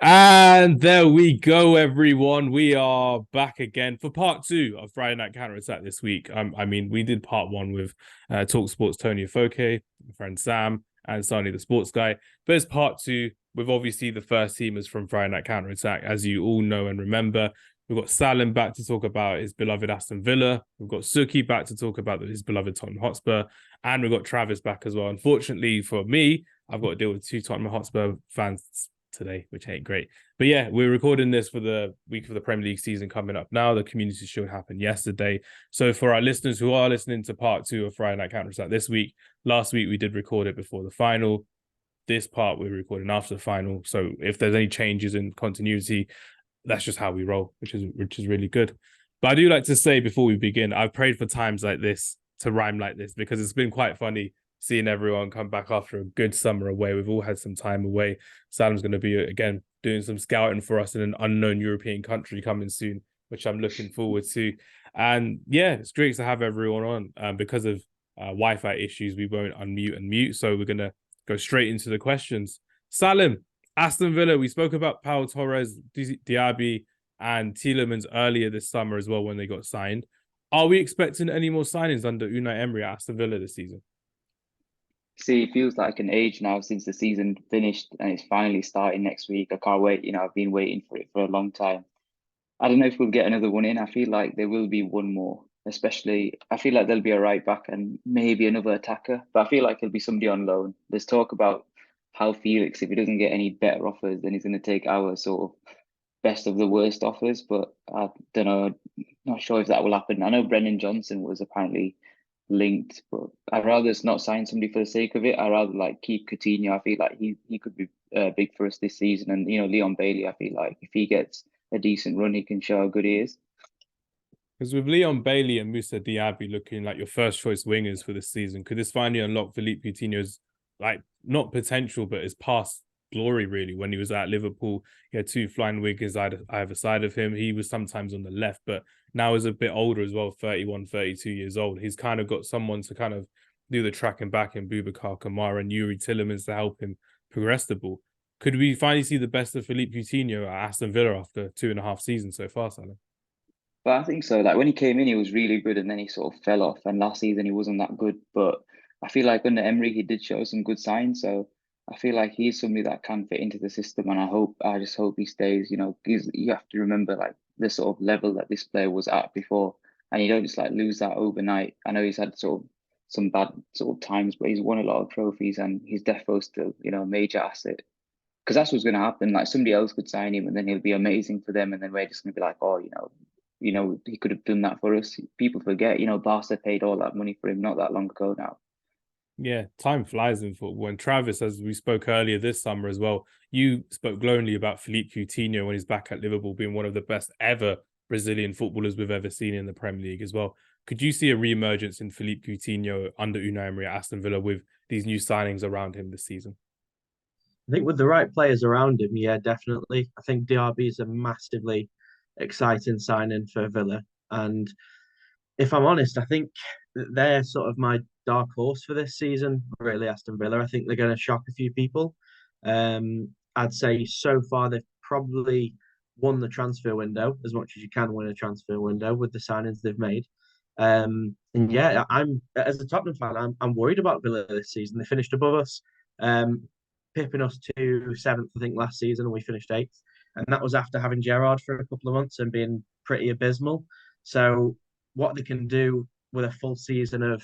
And there we go, everyone. We are back again for part two of Friday Night Counter Attack this week. We did part one with TalkSport's Toni Afoke, my friend Sam, and Sani, the sports guy. But it's part two with obviously the first teamers from Friday Night Counter Attack, as you all know and remember. We've got Salim back to talk about his beloved Aston Villa. We've got Suki back to talk about his beloved Tottenham Hotspur. And we've got Travis back as well. Unfortunately for me, I've got to deal with two Tottenham Hotspur fans today, which ain't great. But yeah, we're recording this for the week of the Premier League season coming up now. The Community Shield happened yesterday. So for our listeners who are listening to part two of Friday Night Counter Attack this week, last week we did record it before the final. This part we're recording after the final. So if there's any changes in continuity, that's just how we roll, which is really good. But I do like to say before we begin, I've prayed for times like this to rhyme like this because it's been quite funny seeing everyone come back after a good summer away. We've all had some time away. Salim's going to be, again, doing some scouting for us in an unknown European country coming soon, which I'm looking forward to. And yeah, it's great to have everyone on. Because of Wi-Fi issues, we won't unmute and mute. So we're going to go straight into the questions. Salim, Aston Villa, we spoke about Pau Torres, Diaby, and Tielemans earlier this summer as well when they got signed. Are we expecting any more signings under Unai Emery at Aston Villa this season? See, it feels like an age now since the season finished and it's finally starting next week. I can't wait. I've been waiting for it for a long time. I don't know if we'll get another one in. I feel like there will be one more, especially I feel like there'll be a right back and maybe another attacker, but I feel like it'll be somebody on loan. There's talk about how Felix, if he doesn't get any better offers, then he's going to take our sort of best of the worst offers, but I don't know. Not sure if that will happen. I know Brennan Johnson was apparently linked, but I'd rather just not sign somebody for the sake of it. I'd rather like keep Coutinho. I feel like he could be big for us this season, and Leon Bailey. I feel like if he gets a decent run, he can show how good he is. Because with Leon Bailey and Musa Diaby looking like your first choice wingers for this season, could this finally unlock Philippe Coutinho's like not potential, but his past glory really? When he was at Liverpool, he had two flying wingers either side of him. He was sometimes on the left, but now he's a bit older as well, 31, 32 years old. He's kind of got someone to kind of do the tracking back in Boubacar Kamara and Yuri Tillemans to help him progress the ball. Could we finally see the best of Philippe Coutinho at Aston Villa after 2.5 seasons so far, Salah? But I think so. Like when he came in, he was really good, and then he sort of fell off. And last season, he wasn't that good. But I feel like under Emery, he did show some good signs. So I feel like he's somebody that can fit into the system, and I just hope he stays. You have to remember like the sort of level that this player was at before, and you don't just like lose that overnight. I know he's had sort of some bad sort of times, but he's won a lot of trophies, and he's definitely still a major asset. Because that's what's going to happen. Like somebody else could sign him, and then he'll be amazing for them, and then we're just going to be like, oh, he could have done that for us. People forget, Barca paid all that money for him not that long ago now. Yeah, time flies in football. And Travis, as we spoke earlier this summer as well, you spoke glowingly about Philippe Coutinho when he's back at Liverpool being one of the best ever Brazilian footballers we've ever seen in the Premier League as well. Could you see a re-emergence in Philippe Coutinho under Unai Emery at Aston Villa with these new signings around him this season? I think with the right players around him, yeah, definitely. I think DRB is a massively exciting signing for Villa. And if I'm honest, I think they're sort of my dark horse for this season, really, Aston Villa. I think they're going to shock a few people. I'd say so far they've probably won the transfer window as much as you can win a transfer window with the signings they've made. And yeah, I'm as a Tottenham fan, I'm worried about Villa this season. They finished above us. Pipping us to seventh, I think, last season, and we finished eighth. And that was after having Gerrard for a couple of months and being pretty abysmal. So, what they can do with a full season of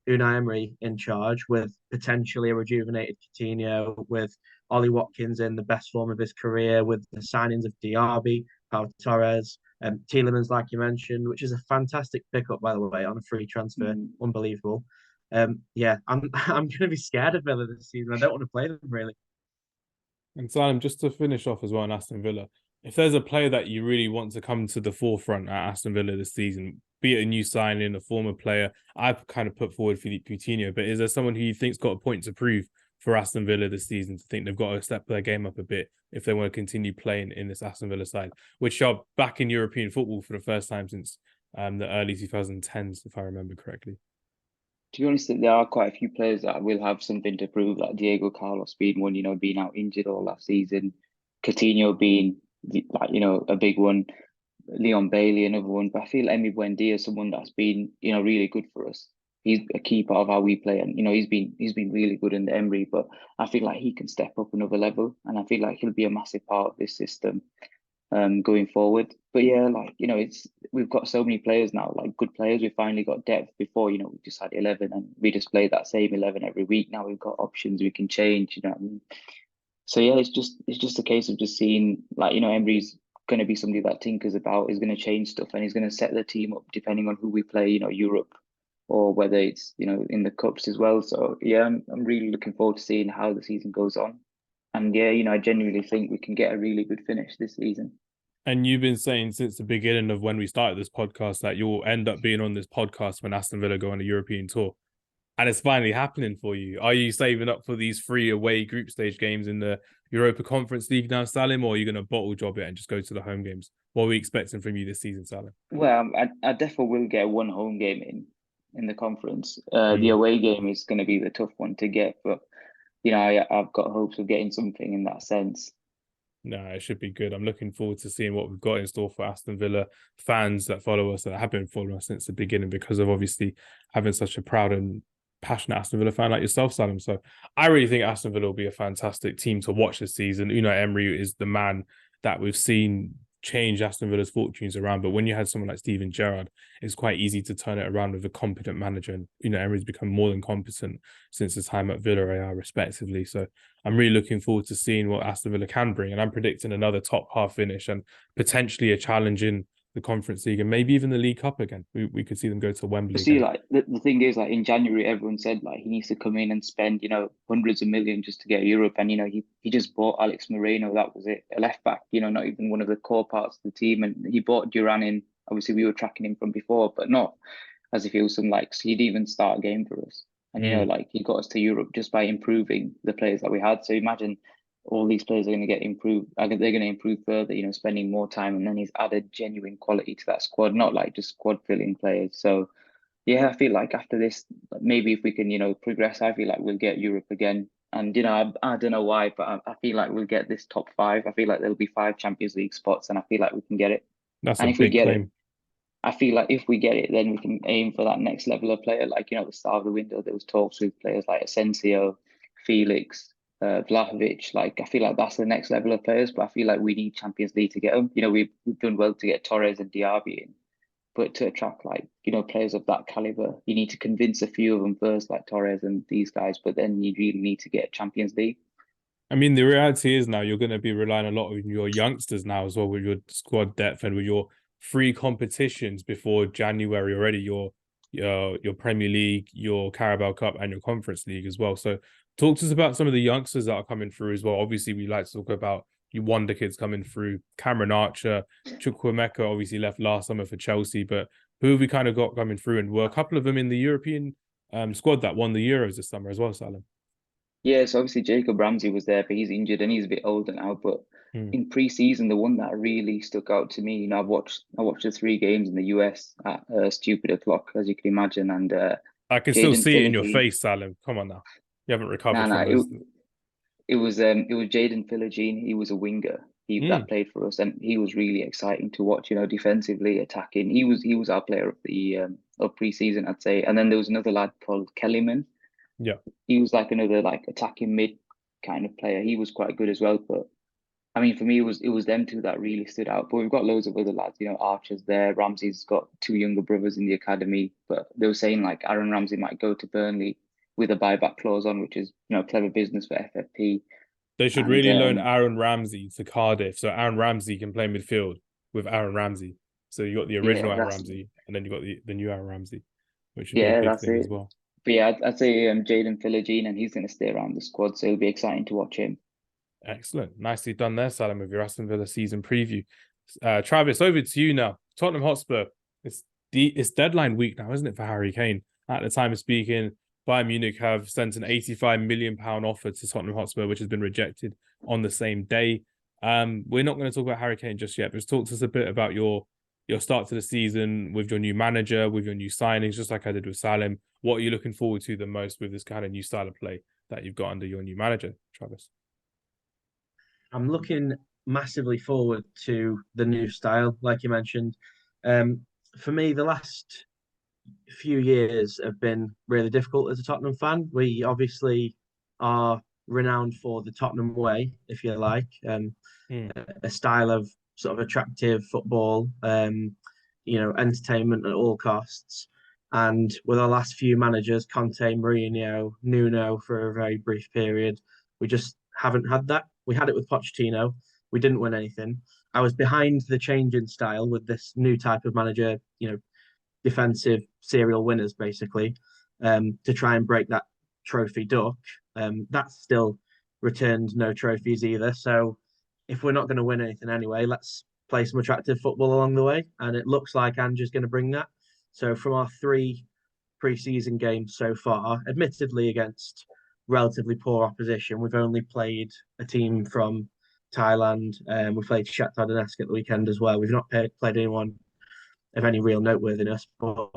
Unai Emery in charge, with potentially a rejuvenated Coutinho, with Ollie Watkins in the best form of his career, with the signings of Diaby, Pau Torres, Tielemans, like you mentioned, which is a fantastic pickup, by the way, on a free transfer. Unbelievable. Yeah, I'm going to be scared of Villa this season. I don't want to play them really. And Simon, just to finish off as well in Aston Villa, if there's a player that you really want to come to the forefront at Aston Villa this season, be it a new signing, a former player, I've kind of put forward Philippe Coutinho, but is there someone who you think's got a point to prove for Aston Villa this season to think they've got to step their game up a bit if they want to continue playing in this Aston Villa side, which are back in European football for the first time since the early 2010s, if I remember correctly? To be honest, there are quite a few players that will have something to prove, like Diego Carlos being one, being out injured all last season. Coutinho being a big one, Leon Bailey another one. But I feel Emi Buendia is someone that's been really good for us. He's a key part of how we play, and he's been really good in the Emery. But I feel like he can step up another level, and I feel like he'll be a massive part of this system going forward. But yeah, we've got so many players now, like good players. We finally got depth. Before, we just had 11 and we just played that same 11 every week. Now we've got options we can change. What I mean? So yeah, it's just a case of just seeing Emery's going to be somebody that tinkers about, is going to change stuff, and he's going to set the team up depending on who we play. Europe, or whether it's in the cups as well. So yeah, I'm really looking forward to seeing how the season goes on, and yeah, I genuinely think we can get a really good finish this season. And you've been saying since the beginning of when we started this podcast that you'll end up being on this podcast when Aston Villa go on a European tour. And it's finally happening for you. Are you saving up for these 3 away group stage games in the Europa Conference League now, Salim, or are you going to bottle job it and just go to the home games? What are we expecting from you this season, Salim? Well, I definitely will get one home game in the conference. The away game is going to be the tough one to get, but I've got hopes of getting something in that sense. No, it should be good. I'm looking forward to seeing what we've got in store for Aston Villa fans that follow us, that have been following us since the beginning, because of obviously having such a proud and passionate Aston Villa fan like yourself, Salim. So I really think Aston Villa will be a fantastic team to watch this season. Emery is the man that we've seen change Aston Villa's fortunes around. But when you had someone like Steven Gerrard, it's quite easy to turn it around with a competent manager. And, Emery's become more than competent since his time at Villarreal, respectively. So I'm really looking forward to seeing what Aston Villa can bring. And I'm predicting another top half finish and potentially a challenge in the Conference League and maybe even the League Cup again. We could see them go to Wembley. See, the thing is, in January, everyone said he needs to come in and spend hundreds of millions just to get Europe, and he just bought Alex Moreno. That was it, a left back. Not even one of the core parts of the team, and he bought Duran in. Obviously, we were tracking him from before, but not as if he was he'd even start a game for us. And he got us to Europe just by improving the players that we had. So imagine all these players are going to get improved. They're going to improve further, spending more time. And then he's added genuine quality to that squad, not just squad filling players. So, yeah, I feel like after this, maybe if we can, progress, I feel like we'll get Europe again. And, I don't know why, but I feel like we'll get this top 5. I feel like there'll be 5 Champions League spots, and I feel like we can get it. That's and a if we big get claim. it, I feel like if we get it, then we can aim for that next level of player. At the start of the window, there was talks with players like Asensio, Felix, Vlahovic. I feel like that's the next level of players, but I feel like we need Champions League to get them. We've done well to get Torres and Diaby in, but to attract players of that caliber, you need to convince a few of them first, like Torres and these guys. But then you really need to get Champions League. I mean, the reality is now you're going to be relying a lot on your youngsters now as well, with your squad depth and with your 3 competitions before January already. Your Premier League, your Carabao Cup, and your Conference League as well. So talk to us about some of the youngsters that are coming through as well. Obviously, we like to talk about you wonder kids coming through. Cameron Archer, Chukwuemeka obviously left last summer for Chelsea, but who have we kind of got coming through? And were a couple of them in the European squad that won the Euros this summer as well, Salim? Yeah, so obviously Jacob Ramsey was there, but he's injured and he's a bit older now. But in pre-season, the one that really stuck out to me, I watched the 3 games in the US at stupid o'clock, as you can imagine, and I can still see it in your face, Salim. Come on now, you haven't recovered from those. It was Jadon Philogene. He was a winger. That played for us, and he was really exciting to watch. Defensively, attacking. He was our player of the of pre-season, I'd say. And then there was another lad called Kellyman. Yeah, he was another attacking mid kind of player. He was quite good as well. But I mean, for me, it was them 2 that really stood out. But we've got loads of other lads. Archer's there. Ramsey's got 2 younger brothers in the academy. But they were saying Aaron Ramsey might go to Burnley with a buyback clause on, which is clever business for FFP. They should really loan Aaron Ramsey to Cardiff, so Aaron Ramsey can play midfield with Aaron Ramsey. So you got the original Aaron Ramsey, and then you got the new Aaron Ramsey, which would be a big thing as well. But yeah, I'd say Jadon Philogene, and he's going to stay around the squad, so it'll be exciting to watch him. Excellent, nicely done there, Salim, with your Aston Villa season preview. Travis, over to you now. Tottenham Hotspur. It's deadline week now, isn't it, for Harry Kane? At the time of speaking, Bayern Munich have sent an £85 million offer to Tottenham Hotspur, which has been rejected on the same day. We're not going to talk about Harry Kane just yet, but just talk to us a bit about your start to the season with your new manager, with your new signings, just like I did with Salim. What are you looking forward to the most with this kind of new style of play that you've got under your new manager, Travis? I'm looking massively forward to the new style, like you mentioned. For me, the last few years have been really difficult as a Tottenham fan. We obviously are renowned for the Tottenham way, if you like, Mm. a style of sort of attractive football, entertainment at all costs. And with our last few managers, Conte, Mourinho, Nuno for a very brief period, we just haven't had that. We had it with Pochettino. We didn't win anything. I was behind the change in style with this new type of manager, defensive serial winners, basically, to try and break that trophy duck. That's still returned no trophies either. So if we're not going to win anything anyway, let's play some attractive football along the way. And it looks like Andrew's going to bring that. So from our 3 pre-season games so far, admittedly against relatively poor opposition, we've only played a team from Thailand. We played Shakhtar Donetsk at the weekend as well. We've not played anyone of any real noteworthiness, but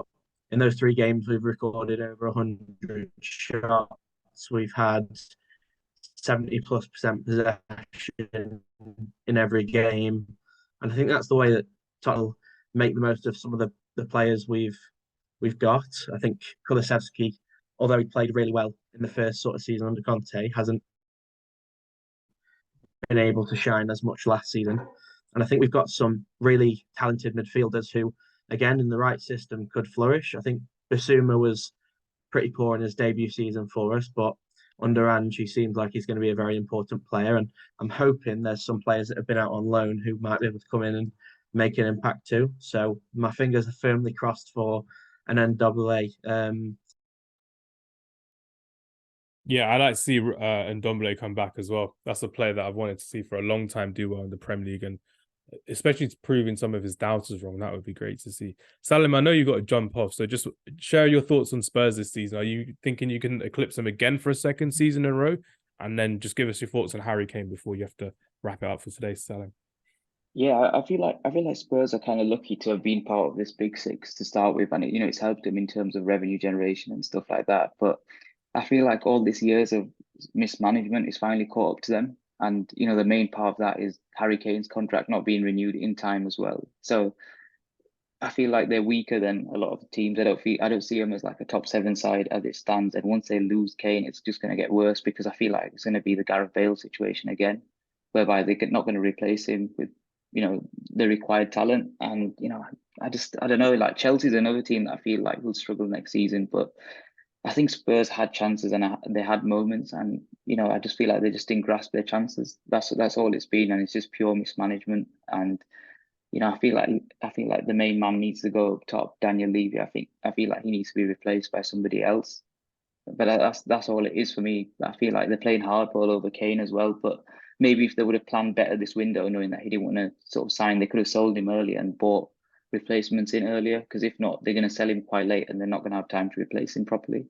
in those 3 games, we've recorded over 100 shots. We've had 70+% possession in every game. And I think that's the way that Tottenham make the most of some of the players we've got. I think Kulusevski, although he played really well in the first sort of season under Conte, hasn't been able to shine as much last season. And I think we've got some really talented midfielders who, again, in the right system, could flourish. I think Bissouma was pretty poor in his debut season for us, but under Ange, he seems like he's going to be a very important player. And I'm hoping there's some players that have been out on loan who might be able to come in and make an impact too. So my fingers are firmly crossed for an NAA. Yeah, I'd like to see Ndombele come back as well. That's a player that I've wanted to see for a long time do well in the Premier League, and especially proving some of his doubters wrong. That would be great to see. Salim, I know you've got to jump off, so just share your thoughts on Spurs this season. Are you thinking you can eclipse them again for a second season in a row? And then just give us your thoughts on Harry Kane before you have to wrap it up for today, Salim. Yeah, I feel like Spurs are kind of lucky to have been part of this big 6 to start with, and it's helped them in terms of revenue generation and stuff like that. But I feel like all these years of mismanagement is finally caught up to them, and the main part of that is Harry Kane's contract not being renewed in time as well. So I feel like they're weaker than a lot of the teams. I don't see them as like a top 7 side as it stands. And once they lose Kane, it's just going to get worse, because I feel like it's going to be the Gareth Bale situation again, whereby they're not going to replace him with the required talent. And I don't know. Like Chelsea's another team that I feel like will struggle next season, but I think Spurs had chances and they had moments, and I just feel like they just didn't grasp their chances. That's all it's been, and it's just pure mismanagement. And I feel like the main man needs to go up top, Daniel Levy. I feel like he needs to be replaced by somebody else. But that's all it is for me. I feel like they're playing hardball over Kane as well. But maybe if they would have planned better this window, knowing that he didn't want to sort of sign, they could have sold him earlier and bought replacements in earlier. Because if not, they're going to sell him quite late, and they're not going to have time to replace him properly.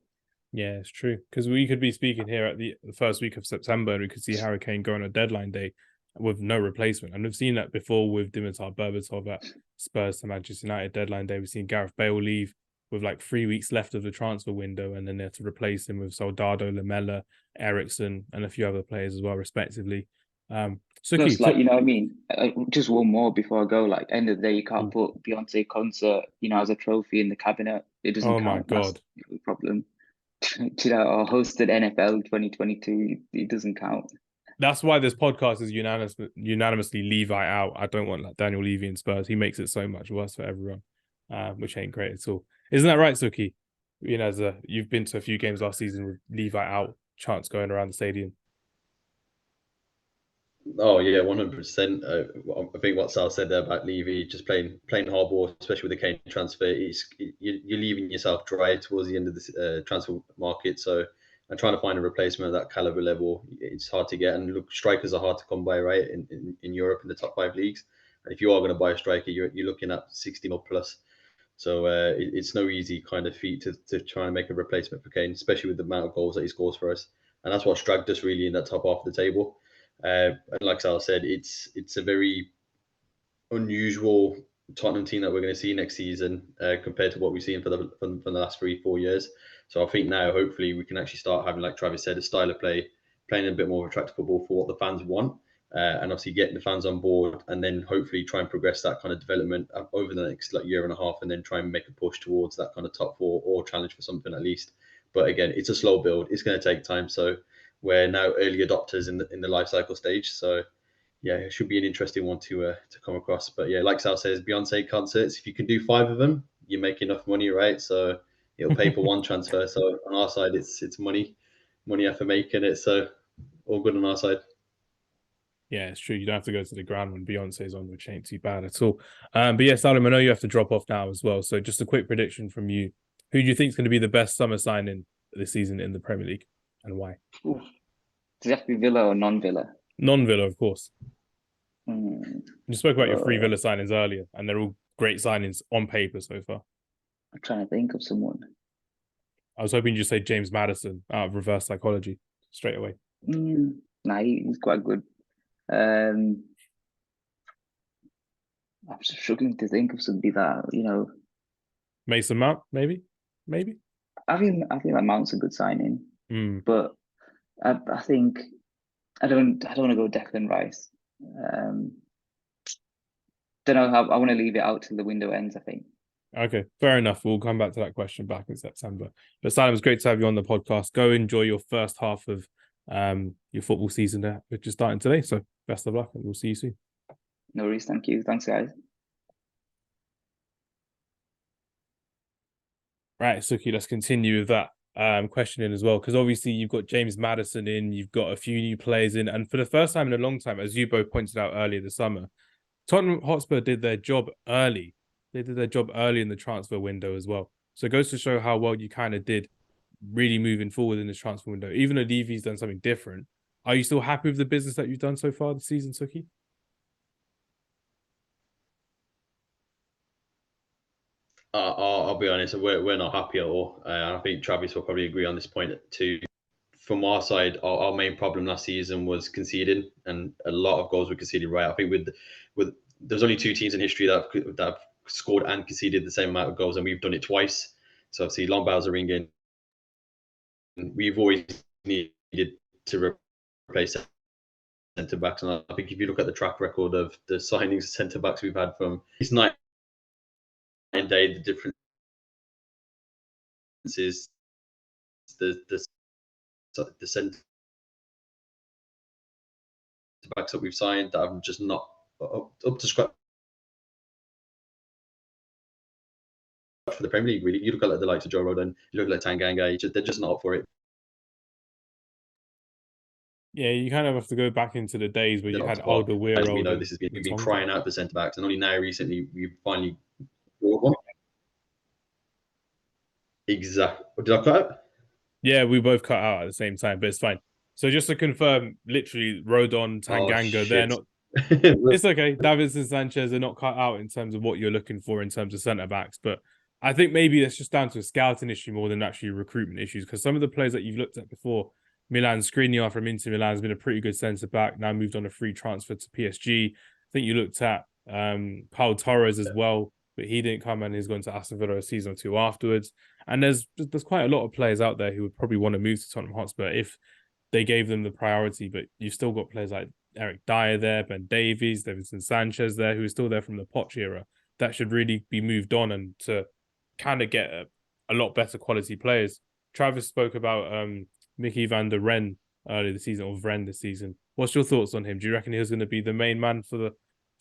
Yeah, it's true. Because we could be speaking here at the first week of September, and we could see Harry Kane go on a deadline day with no replacement. And we've seen that before with Dimitar Berbatov at Spurs to Manchester United deadline day. We've seen Gareth Bale leave with like 3 weeks left of the transfer window, and then they had to replace him with Soldado, Lamella, Ericsson, and a few other players as well, respectively. Plus, like, what I mean? Just one more before I go. Like, end of the day, you can't put Beyonce concert, as a trophy in the cabinet. It doesn't count. My God. That's the problem. Or hosted NFL 2022, it doesn't count. That's why this podcast is unanimously Levi out. I don't want like Daniel Levy in Spurs. He makes it so much worse for everyone, which ain't great at all. Isn't that right, Suki? You've been to a few games last season with Levi out, chants going around the stadium. Oh yeah, 100%. I think what Sal said there about Levy just playing hardball, especially with the Kane transfer, you're leaving yourself dry towards the end of the transfer market. So, and trying to find a replacement at that caliber level, it's hard to get. And look, strikers are hard to come by, right? In Europe, in the top 5 leagues. And if you are going to buy a striker, you're looking at 60 or plus. So it's no easy kind of feat to try and make a replacement for Kane, especially with the amount of goals that he scores for us. And that's what's dragged us really in that top half of the table. And like Sal said, it's a very unusual Tottenham team that we're going to see next season compared to what we've seen from the last 3-4 years. So I think now, hopefully, we can actually start having, like Travis said, a style of play, playing a bit more attractive football for what the fans want. and obviously getting the fans on board, and then hopefully try and progress that kind of development over the next year and a half, and then try and make a push towards that kind of top four or challenge for something at least. But again, it's a slow build. It's going to take time. So we're now early adopters in the life cycle stage. So yeah, it should be an interesting one to come across. But yeah, like Sal says, Beyonce concerts, if you can do 5 of them, you make enough money, right? So it'll pay for one transfer. So on our side, it's money after making it. So all good on our side. Yeah, it's true. You don't have to go to the ground when Beyonce's on, which ain't too bad at all. But yeah, Salim, I know you have to drop off now as well. So just a quick prediction from you. Who do you think is going to be the best summer signing this season in the Premier League, and why? Oof. Does it have to be Villa or non-Villa? Non-Villa, of course. Hmm. You spoke about your 3 Villa signings earlier, and they're all great signings on paper so far. I'm trying to think of someone. I was hoping you'd say James Maddison out of reverse psychology straight away. Nah, he's quite good. I'm struggling to think of somebody that, Mason Mount, maybe. I think that Mount's a good signing, Mm. but I think I don't want to go Declan Rice. Don't know how I want to leave it out till the window ends, I think. Okay, fair enough. We'll come back to that question back in September. But Salim, it's great to have you on the podcast. Go enjoy your first half of your football season there, which is starting today. So best of luck, and we'll see you soon. No worries, thank you. Thanks, guys. Right, Suki, let's continue with that questioning as well, because obviously you've got James Maddison in, you've got a few new players in, and for the first time in a long time, as you both pointed out earlier this summer, Tottenham Hotspur did their job early. They did their job early in the transfer window as well. So it goes to show how well you kind of did really moving forward in this transfer window. Even though Levy's done something different, are you still happy with the business that you've done so far this season, Suki? I'll be honest, we're not happy at all. I think Travis will probably agree on this point too. From our side, our main problem last season was conceding, and a lot of goals were conceded. Right, I think with there's only 2 teams in history that have scored and conceded the same amount of goals, and we've done it twice. So obviously, long bells are ringing. We've always needed to replace centre backs, and I think if you look at the track record of the signings of centre backs we've had from it's night and day, the difference is the centre backs that we've signed that are just not up to scratch for the Premier League. Really, you look at the likes of Joe Rodon, you look at Tanganga, they're just not up for it. Yeah, you kind of have to go back into the days where you had Alderweireld. As we know, this has been we've been crying out for centre backs, and only now recently we finally brought one. Exactly. Did I cut out? Yeah, we both cut out at the same time, but it's fine. So just to confirm, literally, Rodon, Tanganga, they're not. It's okay. Davinson Sanchez are not cut out in terms of what you're looking for in terms of centre backs, but I think maybe it's just down to a scouting issue more than actually recruitment issues. Because some of the players that you've looked at before, Milan Skriniar from Inter Milan has been a pretty good centre back. Now moved on a free transfer to PSG. I think you looked at Paul Torres as well, but he didn't come and he's going to Aston Villa a season or 2 afterwards. And there's quite a lot of players out there who would probably want to move to Tottenham Hotspur if they gave them the priority. But you've still got players like Eric Dyer there, Ben Davies, Davinson Sanchez there, who is still there from the Poch era. That should really be moved on and to kind of get a lot better quality players. Travis spoke about Mickey van der Ren earlier this season, or Vren this season. What's your thoughts on him? Do you reckon he's going to be the main man for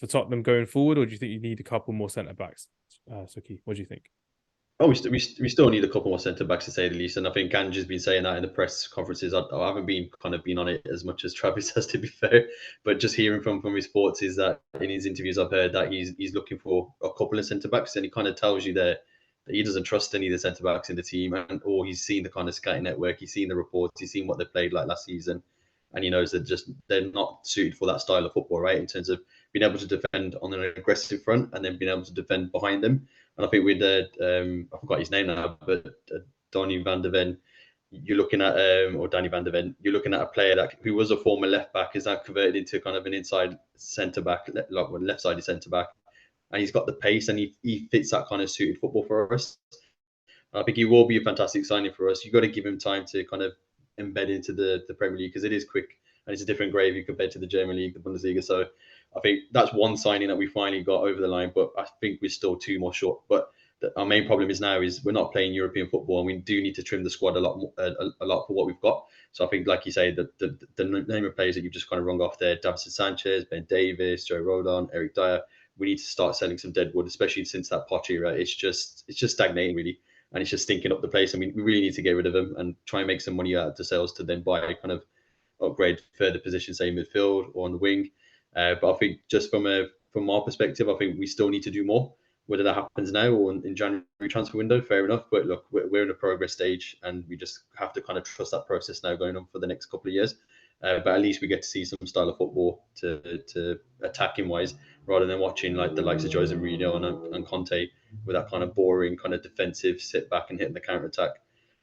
Tottenham going forward, or do you think you need a couple more centre backs? Suki, what do you think? Oh, we still need a couple more centre backs to say the least, and I think Ganji's been saying that in the press conferences. I haven't been on it as much as Travis has, to be fair, but just hearing from his thoughts is that in his interviews I've heard that he's looking for a couple of centre backs, and he kind of tells you there that he doesn't trust any of the centre backs in the team, or he's seen the kind of scouting network, he's seen the reports, he's seen what they played like last season, and he knows that they're not suited for that style of football, right? In terms of being able to defend on an aggressive front and then being able to defend behind them. And I think with I forgot his name now, but Donny van der Ven, you're looking at or Danny van der Ven, you're looking at a player who was a former left back, is now converted into kind of an inside centre back, like left-sided centre back, and he's got the pace and he fits that kind of suited football for us. I think he will be a fantastic signing for us. You've got to give him time to kind of embed into the Premier League because it is quick. and it's a different gravy compared to the German League, the Bundesliga. So I think that's one signing that we finally got over the line, but I think we're still 2 more short. But our main problem is we're not playing European football, and we do need to trim the squad a lot more, a lot for what we've got. So I think, like you say, the name of players that you've just kind of rung off there, Davinson Sanchez, Ben Davies, Joe Rodon, Eric Dyer, we need to start selling some deadwood, especially since that Poch era. It's just stagnating really, and it's just stinking up the place. I mean, we really need to get rid of them and try and make some money out of the sales to then buy kind of upgrade further positions, say midfield or on the wing. But I think just from our perspective, I think we still need to do more. Whether that happens now or in January transfer window, fair enough. But look, we're in a progress stage, and we just have to kind of trust that process now going on for the next couple of years. But at least we get to see some style of football to attacking wise, rather than watching like the likes of Jose Mourinho and Conte with that kind of boring kind of defensive sit back and hitting the counter attack.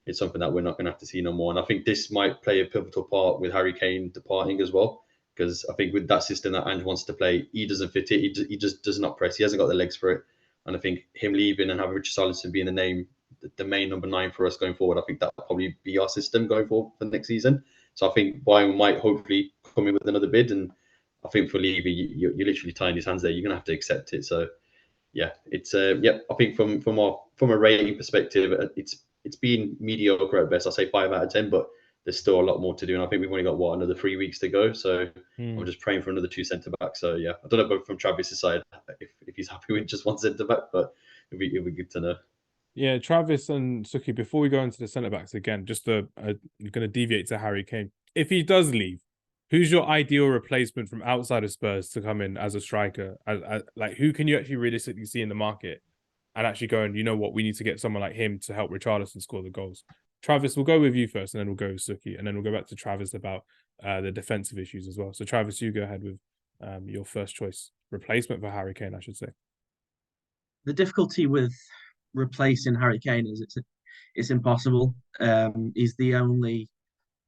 It's something that we're not going to have to see no more. And I think this might play a pivotal part with Harry Kane departing as well, because I think with that system that Ange wants to play, he doesn't fit it. He just does not press. He hasn't got the legs for it. And I think him leaving and having Richarlison being the main number 9 for us going forward, I think that'll probably be our system going forward for next season. So I think Bayern might hopefully come in with another bid. And I think for Levy, you're literally tying his hands there. You're going to have to accept it. So yeah, it's I think from a rating perspective, it's been mediocre at best. I'll say 5 out of 10, but there's still a lot more to do. And I think we've only got another 3 weeks to go. So I'm just praying for another 2 centre backs. So yeah, I don't know about from Travis's side if he's happy with just 1 centre back, but it'd be good to know. Yeah, Travis and Suki, before we go into the centre backs again, just you're going to deviate to Harry Kane. If he does leave, who's your ideal replacement from outside of Spurs to come in as a striker? Like, who can you actually realistically see in the market and actually going, you know what, we need to get someone like him to help Richarlison score the goals? Travis, we'll go with you first, and then we'll go with Suki, and then we'll go back to Travis about the defensive issues as well. So Travis, you go ahead with your first choice replacement for Harry Kane, I should say. The difficulty with replacing Harry Kane is it's impossible. He's the only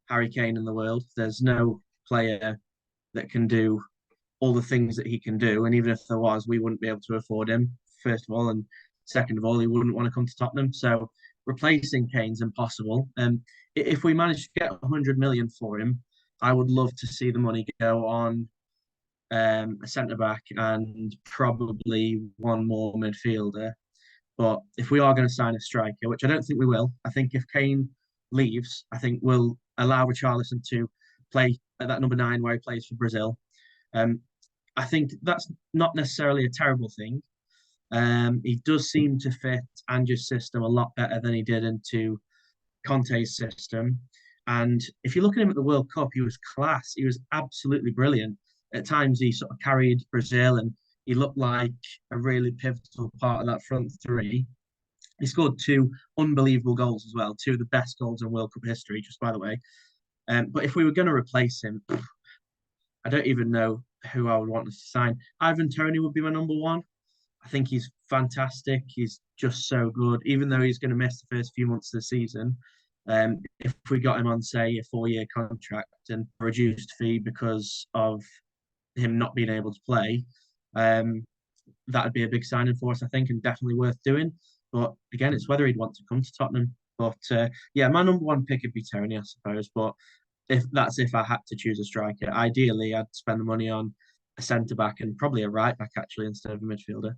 Harry Kane in the world. There's no player that can do all the things that he can do, and even if there was, we wouldn't be able to afford him, first of all, and second of all, he wouldn't want to come to Tottenham. So replacing Kane's impossible. If we manage to get 100 million for him, I would love to see the money go on a centre back and probably one more midfielder. But if we are going to sign a striker, which I don't think we will, I think if Kane leaves, I think we'll allow Richarlison to play at that number 9 where he plays for Brazil. I think that's not necessarily a terrible thing. He does seem to fit Ange's system a lot better than he did into Conte's system. And if you look at him at the World Cup, he was class. He was absolutely brilliant. At times, he sort of carried Brazil, and he looked like a really pivotal part of that front 3. He scored 2 unbelievable goals as well, 2 of the best goals in World Cup history, just by the way. But if we were going to replace him, I don't even know who I would want us to sign. Ivan Toney would be my number 1. I think he's fantastic. He's just so good, even though he's going to miss the first few months of the season. If we got him on, say, a 4-year contract and a reduced fee because of him not being able to play, that would be a big signing for us, I think, and definitely worth doing. But again, it's whether he'd want to come to Tottenham. But yeah, my number 1 pick would be Toney, I suppose. But if I had to choose a striker, ideally I'd spend the money on a centre back and probably a right back actually instead of a midfielder.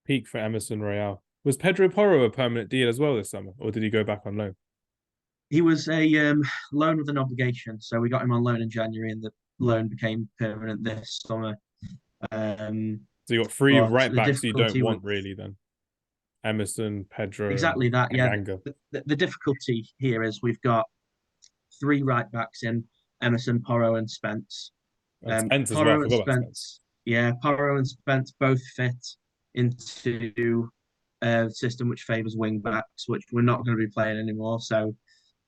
Peak for Emerson Royale. Was Pedro Porro a permanent deal as well this summer, or did he go back on loan? He was a loan with an obligation, so we got him on loan in January, and the loan became permanent this summer. So you got 3 right backs you don't want really then. Emerson, Pedro, exactly that. Yeah. Ganga. The difficulty here is we've got 3 right backs in Emerson, Porro, and Spence. Spence as Porro well. and Spence. Yeah, Porro and Spence both fit into a system which favours wing backs, which we're not going to be playing anymore. So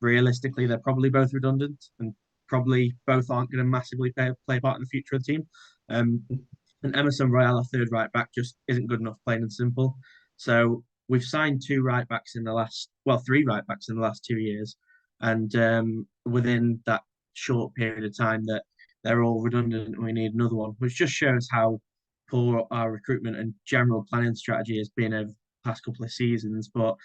realistically, they're probably both redundant, and probably both aren't going to massively play a part in the future of the team. And Emerson Royale, our 3rd right back, just isn't good enough, plain and simple. So we've signed 3 right backs in the last 2 years, and within that short period of time that they're all redundant and we need another one, which just shows how poor our recruitment and general planning strategy has been over the past couple of seasons. But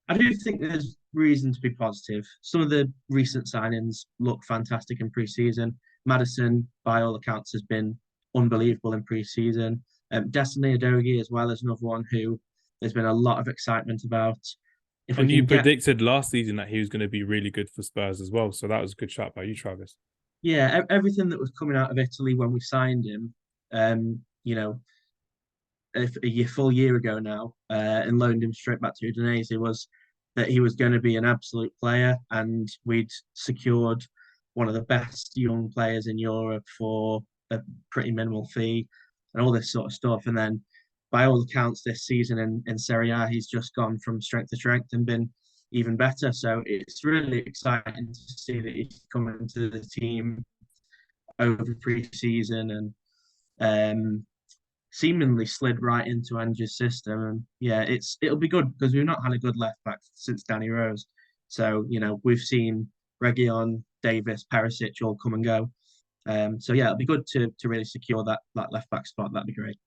I do think there's reason to be positive. Some of the recent signings look fantastic in pre-season. Maddison, by all accounts, has been unbelievable in pre-season. Destiny Adogi as well as another one who there's been a lot of excitement about. If we And you can get, predicted last season that he was going to be really good for Spurs as well. So that was a good shot by you, Travis. yeah, everything that was coming out of Italy when we signed him, you know, a full year ago now, and loaned him straight back to Udinese was that he was going to be an absolute player, and we'd secured one of the best young players in Europe for a pretty minimal fee, and all this sort of stuff. And then, by all accounts, this season in Serie A, he's just gone from strength to strength and been even better. So it's really exciting to see that he's coming to the team over pre-season and seemingly slid right into Ange's system. And yeah, it'll be good because we've not had a good left back since Danny Rose. So we've seen Reguilon, Davis, Perisic all come and go. So yeah, it'll be good to really secure that left back spot. That'd be great.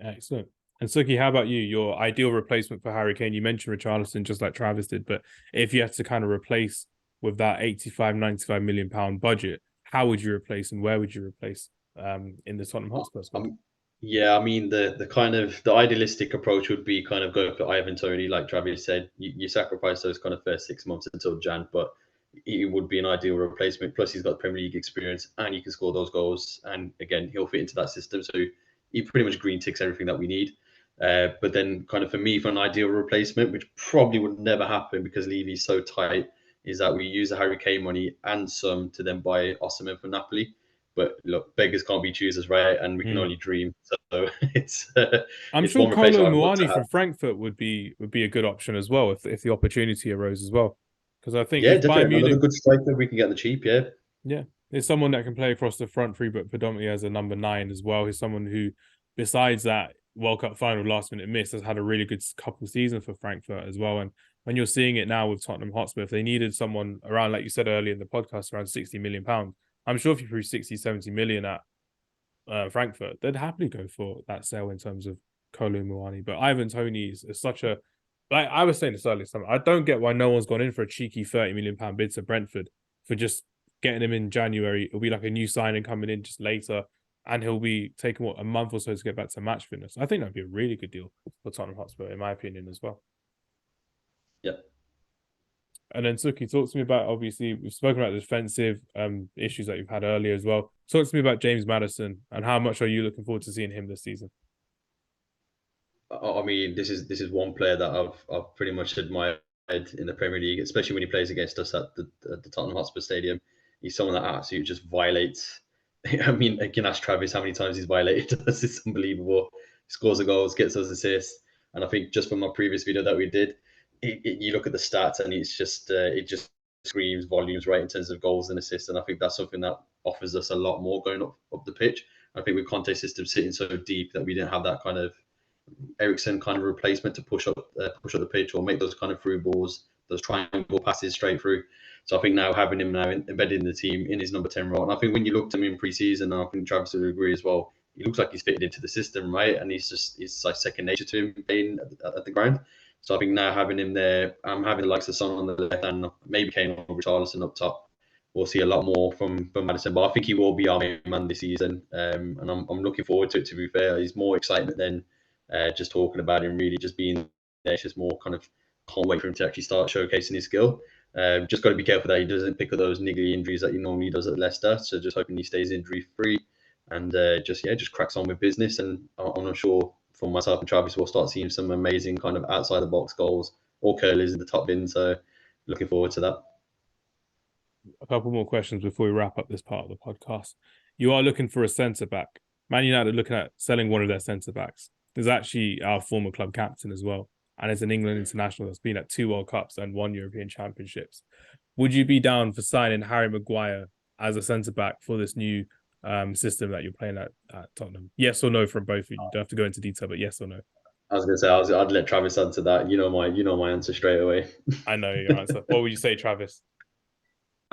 Excellent. And Suki, how about you? Your ideal replacement for Harry Kane? You mentioned Richarlison just like Travis did, but if you had to kind of replace with that 85, 95 million pound budget, how would you replace and where would you replace in the Tottenham Hotspur squad? Yeah, I mean the kind of the idealistic approach would be kind of go for Ivan Toney, like Travis said. You sacrifice those kind of first 6 months until Jan, but he would be an ideal replacement. Plus, he's got Premier League experience and he can score those goals. And again, he'll fit into that system. So he pretty much green ticks everything that we need. But then, kind of for me, for an ideal replacement, which probably would never happen because Levy's so tight, is that we use the Harry Kane money and some to then buy Osimhen for Napoli. But look, beggars can't be choosers, right? And we can only dream. So it's I'm it's sure one replacement Kolo I'd love to Muani have. from Frankfurt would be a good option as well if the opportunity arose as well. Because I think Yeah, if Bayern definitely another Munich, good striker we can get on the cheap. Yeah, there's someone that can play across the front three, but predominantly as a number 9 as well. He's someone who, besides that World Cup final last minute miss, has had a really good couple seasons for Frankfurt as well. And when you're seeing it now with Tottenham Hotspur, if they needed someone around, like you said earlier in the podcast, around 60 million pounds, I'm sure if you threw 60, 70 million at Frankfurt, they'd happily go for that sale in terms of Kolo Muani. But Ivan Toney is such a, like I was saying this earlier, I don't get why no one's gone in for a cheeky 30 million pound bid to Brentford for just getting him in January. It'll be like a new signing coming in just later, and he'll be taking a month or so to get back to match fitness. I think that'd be a really good deal for Tottenham Hotspur, in my opinion, as well. yeah. And then Suki, talk to me about, obviously we've spoken about the defensive issues that you've had earlier as well. Talk to me about James Maddison and how much are you looking forward to seeing him this season? I mean, this is one player that I've pretty much admired in the Premier League, especially when he plays against us at the Tottenham Hotspur Stadium. He's someone that absolutely just violates. I mean, I can ask Travis how many times he's violated us. It's unbelievable. He scores the goals, gets us assists, and I think just from my previous video that we did, you look at the stats and it's just it just screams volumes, right, in terms of goals and assists. And I think that's something that offers us a lot more going up the pitch. I think with Conte's system sitting so deep that we didn't have that kind of Ericsson kind of replacement to push up the pitch or make those kind of through balls, those triangle passes straight through. So I think now having him now embedded in the team in his number 10 role, and I think when you looked at him in pre-season, I think Travis would agree as well. He looks like he's fitted into the system, right? And it's like second nature to him playing at the ground. So I think now having him there, having the likes of Son on the left and maybe Kane or Richarlison up top, we'll see a lot more from Maddison. But I think he will be our main man this season, and I'm looking forward to it. To be fair, he's more excitement than just talking about him, really just being there. It's just more kind of can't wait for him to actually start showcasing his skill. Just got to be careful that he doesn't pick up those niggly injuries that he normally does at Leicester. So just hoping he stays injury free and just cracks on with business. And I'm sure for myself and Travis, we'll start seeing some amazing kind of outside the box goals or curlers in the top bin. So looking forward to that. A couple more questions before we wrap up this part of the podcast. You are looking for a centre back. Man United are looking at selling one of their centre backs. There's actually our former club captain as well, and it's an England international that's been at 2 World Cups and 1 European Championships. Would you be down for signing Harry Maguire as a centre back for this new system that you're playing at Tottenham? Yes or no from both of you. You don't have to go into detail, but yes or no. I was going to say I'd let Travis answer that. You know my answer straight away. I know your answer. What would you say, Travis?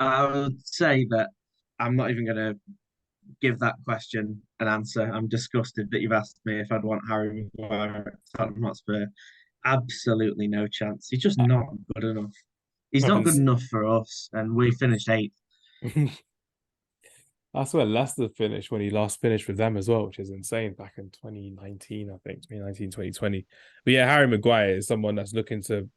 I would say that I'm not even going to give that question an answer. I'm disgusted that you've asked me if I'd want Harry Maguire at Tottenham Hotspur. absolutely no chance. He's just not good enough. He's not good Haven't enough for us, and we finished 8th. That's where Leicester finished when he last finished with them as well, which is insane, back in 2019, I think, 2019, 2020. But yeah, Harry Maguire is someone that's looking to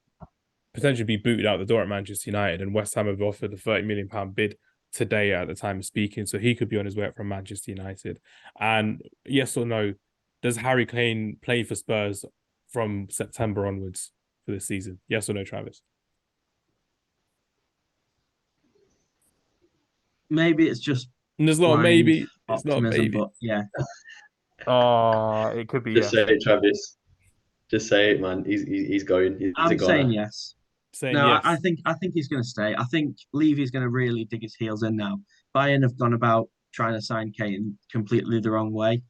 potentially be booted out the door at Manchester United, and West Ham have offered a £30 million bid today at the time of speaking, so he could be on his way up from Manchester United. And yes or no, does Harry Kane play for Spurs from September onwards for this season? Yes or no, Travis? Maybe it's just And there's not blind maybe. It's not optimism, maybe. but yeah. Oh, it could be Just yes. say it, Travis. Just say it, man. He's going. He's a I'm saying goner. yes. Saying No, yes. I think he's going to stay. I think Levy's going to really dig his heels in now. Bayern have gone about trying to sign Kane completely the wrong way.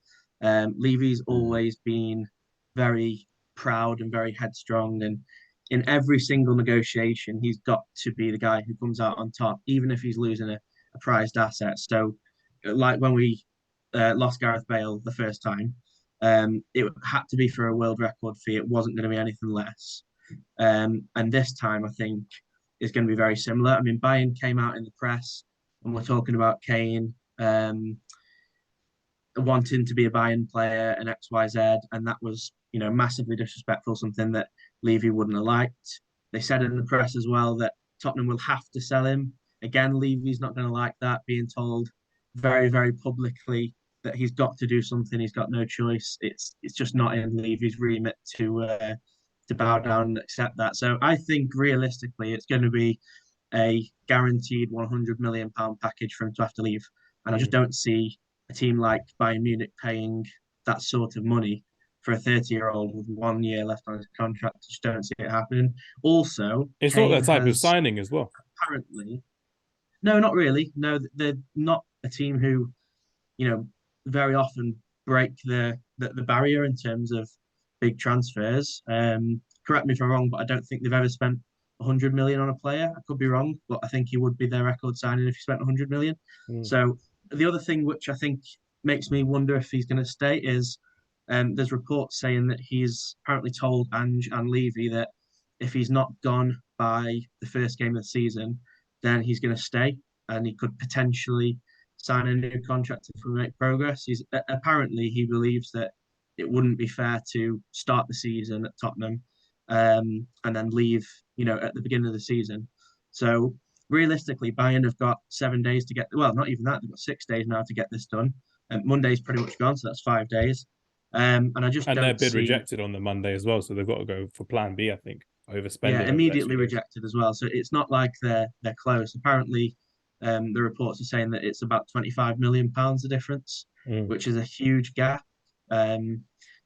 Levy's always been very proud and very headstrong, and in every single negotiation, he's got to be the guy who comes out on top, even if he's losing a prized asset. So, like when we lost Gareth Bale the first time, it had to be for a world record fee. It wasn't going to be anything less. And this time, I think, is going to be very similar. I mean, Bayern came out in the press and we're talking about Kane wanting to be a Bayern player and XYZ, and that was, massively disrespectful, something that Levy wouldn't have liked. They said in the press as well that Tottenham will have to sell him. Again, Levy's not going to like that, being told very, very publicly that he's got to do something. He's got no choice. It's just not in Levy's remit to bow down and accept that. So I think realistically, it's going to be a guaranteed £100 million package for him to have to leave. And I just don't see a team like Bayern Munich paying that sort of money for a 30-year-old with 1 year left on his contract. I just don't see it happening. Also, It's Kane not that type of has signing as well. apparently, no, not really. No, they're not a team who, very often break the barrier in terms of big transfers. Correct me if I'm wrong, but I don't think they've ever spent 100 million on a player. I could be wrong, but I think he would be their record signing if he spent 100 million. So the other thing which I think makes me wonder if he's going to stay is there's reports saying that he's apparently told Ange and Levy that if he's not gone by the first game of the season, then he's going to stay and he could potentially sign a new contract if we make progress. He's apparently he believes that it wouldn't be fair to start the season at Tottenham and then leave, at the beginning of the season. So realistically, Bayern have got 7 days to get. Well, not even that. They've got 6 days now to get this done. Monday's pretty much gone, so that's 5 days. And I just And their don't bid see. rejected on the Monday as well, so they've got to go for Plan B. I think overspending. Yeah, over the next immediately few days. rejected as well. So it's not like they're close. Apparently, the reports are saying that it's about £25 million a difference, which is a huge gap.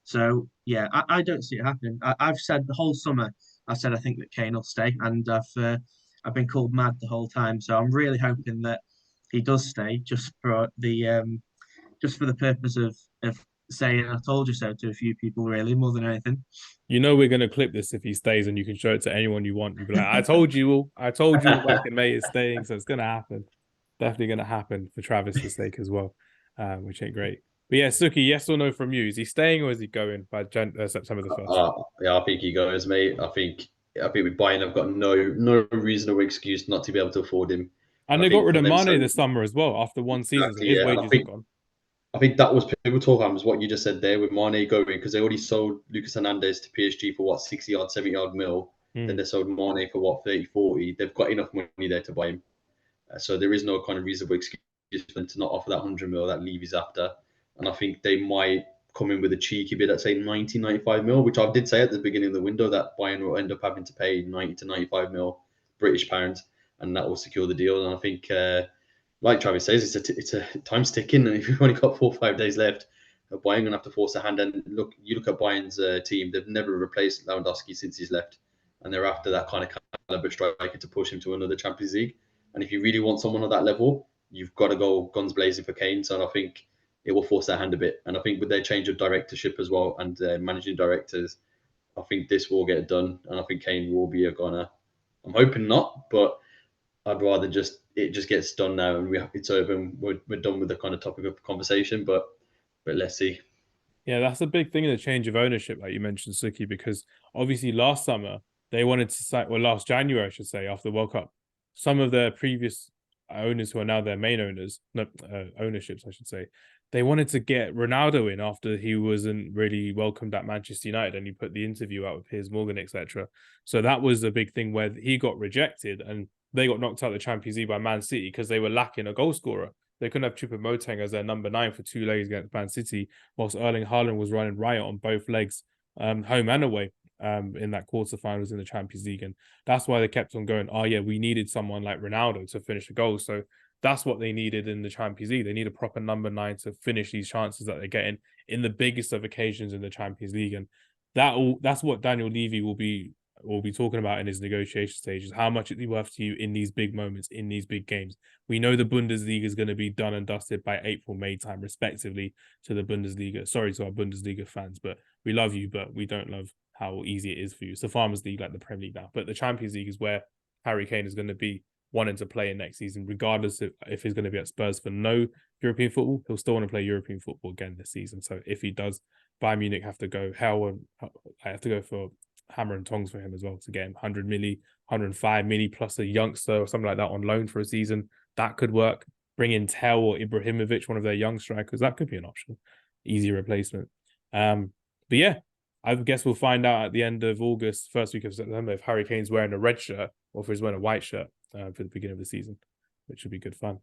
So yeah, I don't see it happening. I've said the whole summer, I said I think that Kane will stay, and I've been called mad the whole time. So I'm really hoping that he does stay, just for the purpose of saying "I told you so" to a few people, really, more than anything. We're going to clip this if he stays, and you can show it to anyone you want. You'll be like, I told you all back in May is staying, so it's going to happen. Definitely going to happen for Travis's sake as well, which ain't great. But yeah, Suki, yes or no from you? Is he staying or is he going by September the 1st? Yeah, I think he goes, mate. I think with Bayern, I've got no reasonable excuse not to be able to afford him. And they got rid of Mane this summer as well after one season. Exactly, So his yeah. wages are gone. I think that was pivotal talk, Hamz, what you just said there with Mane going, because they already sold Lucas Hernandez to PSG for what, 60-yard, 70-yard mil. Then they sold Mane for what, 30, 40. They've got enough money there to buy him. So there is no kind of reasonable excuse for them to not offer that 100 mil that Levy's after. And I think they might come in with a cheeky bid at, say, 90, 95 mil, which I did say at the beginning of the window that Bayern will end up having to pay 90 to 95 mil British pounds, and that will secure the deal. And I think, like Travis says, it's a time's ticking, and if you've only got 4 or 5 days left, Bayern going to have to force a hand. And you look at Bayern's team; they've never replaced Lewandowski since he's left, and they're after that kind of caliber striker to push him to another Champions League. And if you really want someone at that level, you've got to go guns blazing for Kane. So I think it will force their hand a bit. And I think with their change of directorship as well and managing directors, I think this will get done. And I think Kane will be a goner. I'm hoping not, but I'd rather it just gets done now and it's over and we're done with the kind of topic of conversation. But let's see. Yeah, that's a big thing in the change of ownership, like you mentioned, Suki, because obviously last summer they wanted to sign, or last January, I should say, after the World Cup, some of their previous owners who are now their main owners, no, ownerships, I should say, they wanted to get Ronaldo in after he wasn't really welcomed at Manchester United, and he put the interview out with Piers Morgan, etc. So that was a big thing where he got rejected and they got knocked out of the Champions League by Man City because they were lacking a goal scorer. They couldn't have Choupo-Moting as their number 9 for 2 legs against Man City, whilst Erling Haaland was running riot on both legs, home and away, in that quarterfinals in the Champions League. And that's why they kept on going, oh yeah, we needed someone like Ronaldo to finish a goal. So that's what they needed in the Champions League. They need a proper number 9 to finish these chances that they're getting in the biggest of occasions in the Champions League. And that's what Daniel Levy will be talking about in his negotiation stages. How much is he worth to you in these big moments, in these big games? We know the Bundesliga is going to be done and dusted by April, May time, respectively, to the Bundesliga. Sorry to our Bundesliga fans, but we love you, but we don't love how easy it is for you. It's the Farmers League like the Premier League now. But the Champions League is where Harry Kane is going to be wanting to play in next season, regardless of if he's going to be at Spurs for no European football. He'll still want to play European football again this season. So if he does, Bayern Munich have to go for hammer and tongs for him as well to get him 100 milli, 105 milli plus a youngster or something like that on loan for a season. That could work. Bring in Tel or Ibrahimovic, one of their young strikers. That could be an option. Easy replacement. But yeah, I guess we'll find out at the end of August, first week of September, if Harry Kane's wearing a red shirt or if he's wearing a white shirt for the beginning of the season, which would be good fun.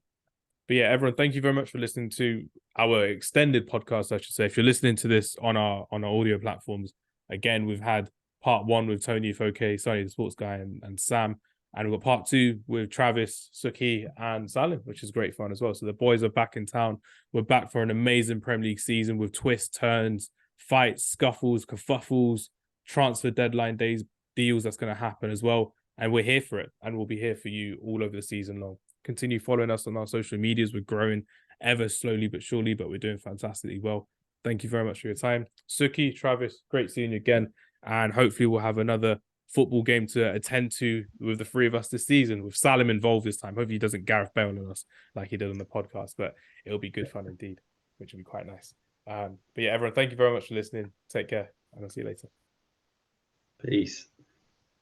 But yeah, everyone, thank you very much for listening to our extended podcast, I should say. If you're listening to this on our audio platforms, again, we've had part 1 with Toni Afoke, Sani, the sports guy, and Sam. And we've got part 2 with Travis, Suki, and Salim, which is great fun as well. So the boys are back in town. We're back for an amazing Premier League season with twists, turns, fights, scuffles, kerfuffles, transfer deadline days, deals that's going to happen as well. And we're here for it. And we'll be here for you all over the season long. Continue following us on our social medias. We're growing ever slowly but surely, but we're doing fantastically well. Thank you very much for your time. Suki, Travis, great seeing you again. And hopefully we'll have another football game to attend to with the 3 of us this season, with Salim involved this time. Hopefully he doesn't Gareth Bale on us like he did on the podcast, but it'll be good fun indeed, which will be quite nice. But yeah, everyone, thank you very much for listening. Take care, and I'll see you later. Peace.